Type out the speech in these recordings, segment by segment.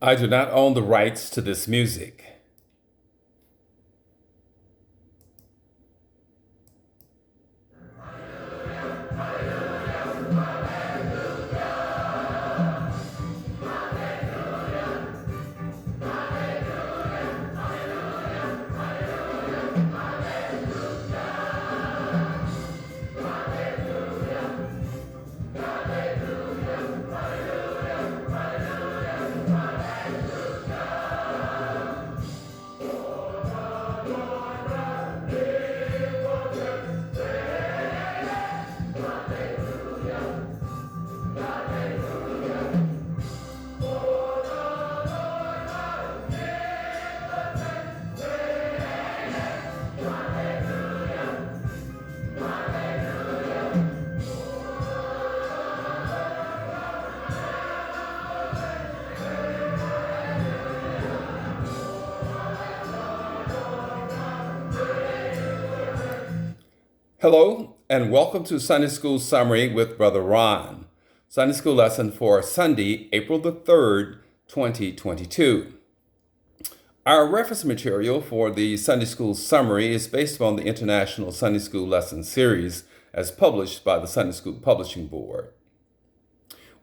I do not own the rights to this music. Hello, and welcome to Sunday School Summary with Brother Ron. Sunday School lesson for Sunday, April the 3rd, 2022. Our reference material for the Sunday School Summary is based on the International Sunday School Lesson Series as published by the Sunday School Publishing Board.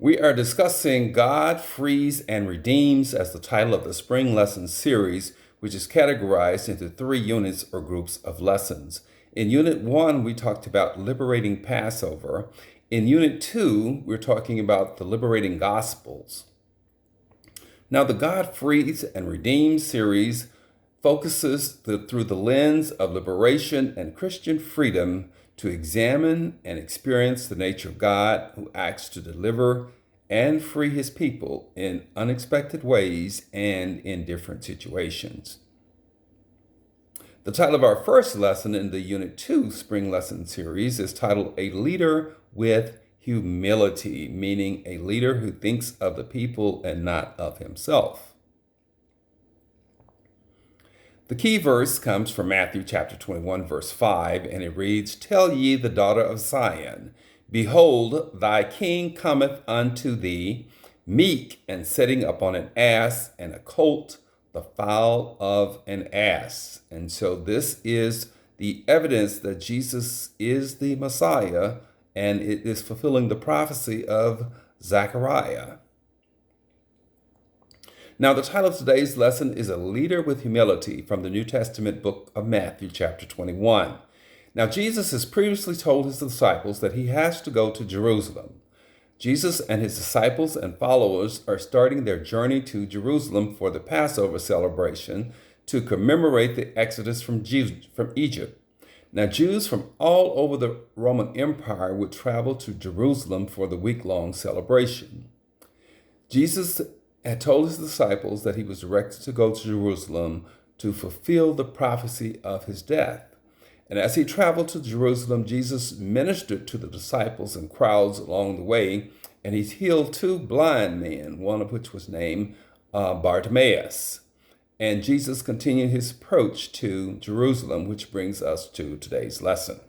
We are discussing God Frees and Redeems as the title of the Spring Lesson Series, which is categorized into 3 units or groups of lessons. In Unit 1, we talked about liberating Passover. In Unit 2, we're talking about the liberating Gospels. Now, the God Frees and Redeems series focuses through the lens of liberation and Christian freedom to examine and experience the nature of God who acts to deliver and free his people in unexpected ways and in different situations. The title of our first lesson in the Unit 2 Spring Lesson Series is titled A Leader with Humility, meaning a leader who thinks of the people and not of himself. The key verse comes from Matthew chapter 21, verse 5, and it reads, "Tell ye the daughter of Zion, Behold, thy king cometh unto thee, meek and sitting upon an ass and a colt, the foal of an ass." And so this is the evidence that Jesus is the Messiah, and it is fulfilling the prophecy of Zechariah. Now, the title of today's lesson is A Leader with Humility from the New Testament book of Matthew, chapter 21. Now, Jesus has previously told his disciples that he has to go to Jerusalem. Jesus and his disciples and followers are starting their journey to Jerusalem for the Passover celebration to commemorate the Exodus from Egypt. Now, Jews from all over the Roman Empire would travel to Jerusalem for the week-long celebration. Jesus had told his disciples that he was directed to go to Jerusalem to fulfill the prophecy of his death. And as he traveled to Jerusalem, Jesus ministered to the disciples and crowds along the way, and he healed 2 blind men, one of which was named Bartimaeus. And Jesus continued his approach to Jerusalem, which brings us to today's lesson.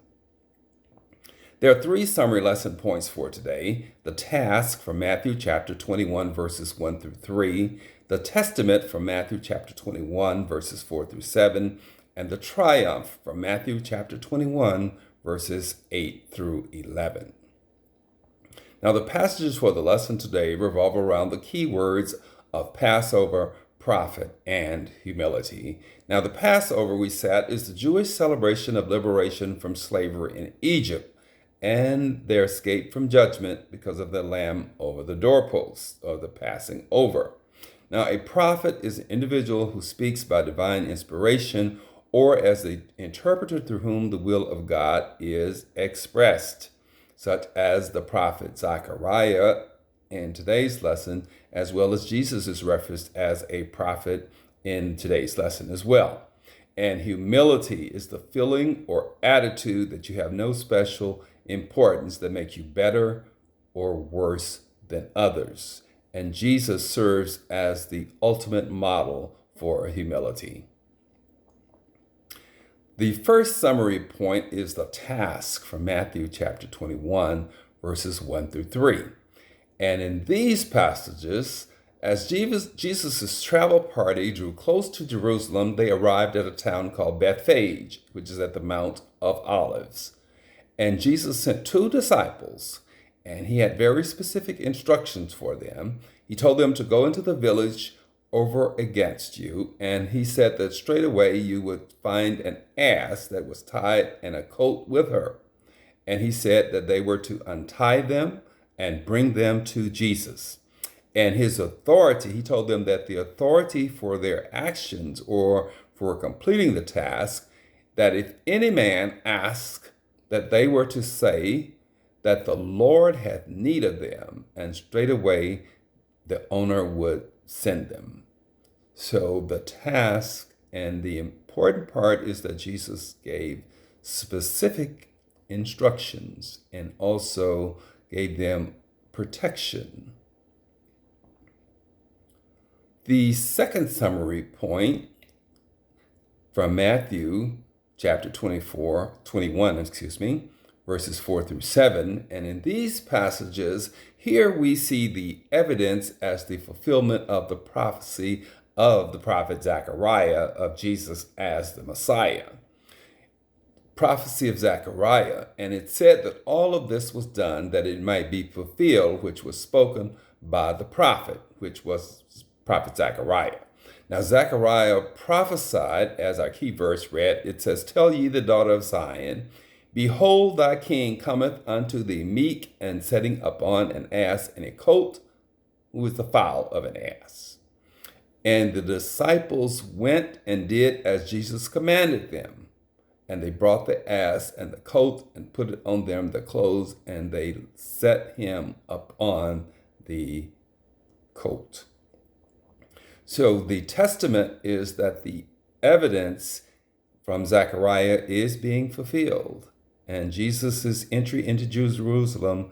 There are 3 summary lesson points for today: the task from Matthew chapter 21, verses 1 through 3, the testament from Matthew chapter 21, verses 4 through 7, and the triumph from Matthew chapter 21, verses 8 through 11. Now, the passages for the lesson today revolve around the key words of Passover, prophet, and humility. Now, the Passover, we said, is the Jewish celebration of liberation from slavery in Egypt and their escape from judgment because of the lamb over the doorposts, or the passing over. Now, a prophet is an individual who speaks by divine inspiration or as the interpreter through whom the will of God is expressed, such as the prophet Zechariah in today's lesson, as well as Jesus is referenced as a prophet in today's lesson as well. And humility is the feeling or attitude that you have no special importance that makes you better or worse than others. And Jesus serves as the ultimate model for humility. The first summary point is the task from Matthew chapter 21, verses 1 through 3. And in these passages, As Jesus' travel party drew close to Jerusalem, they arrived at a town called Bethphage, which is at the Mount of Olives. And Jesus sent two disciples, and he had very specific instructions for them. He told them to go into the village over against you, and he said that straight away you would find an ass that was tied and a colt with her. And he said that they were to untie them and bring them to Jesus. And his authority, he told them that the authority for their actions or for completing the task, that if any man asked, that they were to say that the Lord hath need of them, and straightway the owner would send them. So the task and the important part is that Jesus gave specific instructions and also gave them protection. The second summary point from Matthew chapter 21, verses 4 through 7. And in these passages, here we see the evidence as the fulfillment of the prophecy of the prophet Zechariah of Jesus as the Messiah. Prophecy of Zechariah, and it said that all of this was done that it might be fulfilled, which was spoken by the prophet, which was prophet Zechariah. Now, Zechariah prophesied, as our key verse read, it says, "Tell ye the daughter of Zion, behold, thy king cometh unto thee meek and sitting upon an ass and a colt, who is the foal of an ass." And the disciples went and did as Jesus commanded them. And they brought the ass and the colt and put it on them the clothes, and they set him upon the colt. So the testament is that the evidence from Zechariah is being fulfilled, and Jesus' entry into Jerusalem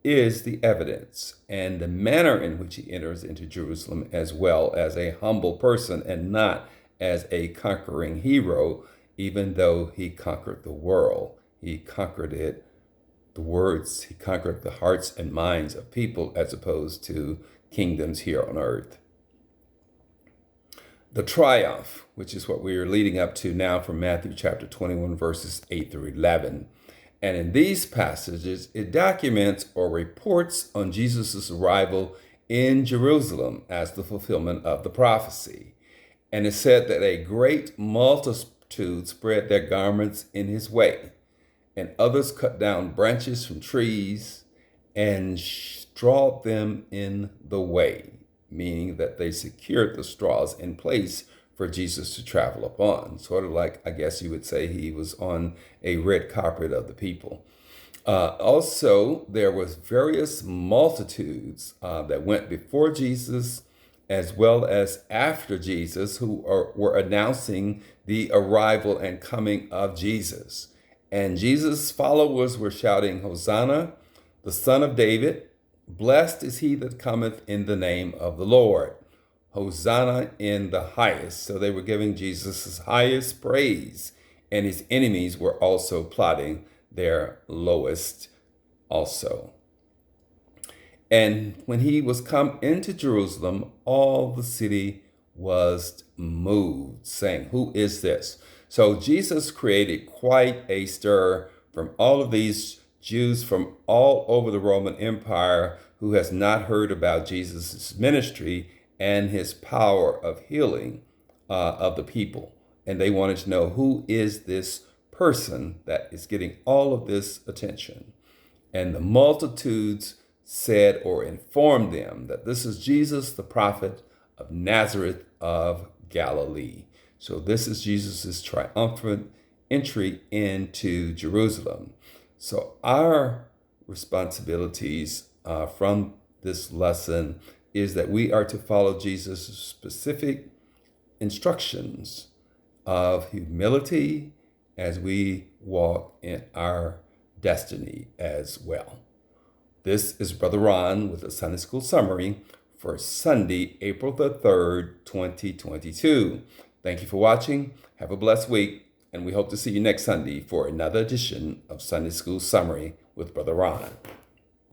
is the evidence, and the manner in which he enters into Jerusalem as well as a humble person and not as a conquering hero, even though he conquered the world. He conquered it, he conquered the hearts and minds of people as opposed to kingdoms here on earth. The triumph, which is what we are leading up to now from Matthew chapter 21, verses 8 through 11. And in these passages, it documents or reports on Jesus' arrival in Jerusalem as the fulfillment of the prophecy. And it said that a great multitude spread their garments in his way, and others cut down branches from trees and strawed them in the way, meaning that they secured the straws in place for Jesus to travel upon. Sort of like, I guess you would say, he was on a red carpet of the people. Also, there was various multitudes that went before Jesus as well as after Jesus who were announcing the arrival and coming of Jesus. And Jesus' followers were shouting, "Hosanna, the Son of David. Blessed is he that cometh in the name of the Lord. Hosanna in the highest." So they were giving Jesus his highest praise, and his enemies were also plotting their lowest also. And when he was come into Jerusalem, all the city was moved, saying, "Who is this?" So Jesus created quite a stir from all of these Jews from all over the Roman Empire who has not heard about Jesus' ministry and his power of healing of the people. And they wanted to know, who is this person that is getting all of this attention? And the multitudes said or informed them that this is Jesus, the prophet of Nazareth of Galilee. So this is Jesus' triumphant entry into Jerusalem. So our responsibilities from this lesson is that we are to follow Jesus' specific instructions of humility as we walk in our destiny as well. This is Brother Ron with a Sunday School Summary for Sunday, April the 3rd, 2022. Thank you for watching. Have a blessed week. And we hope to see you next Sunday for another edition of Sunday School Summary with Brother Ron.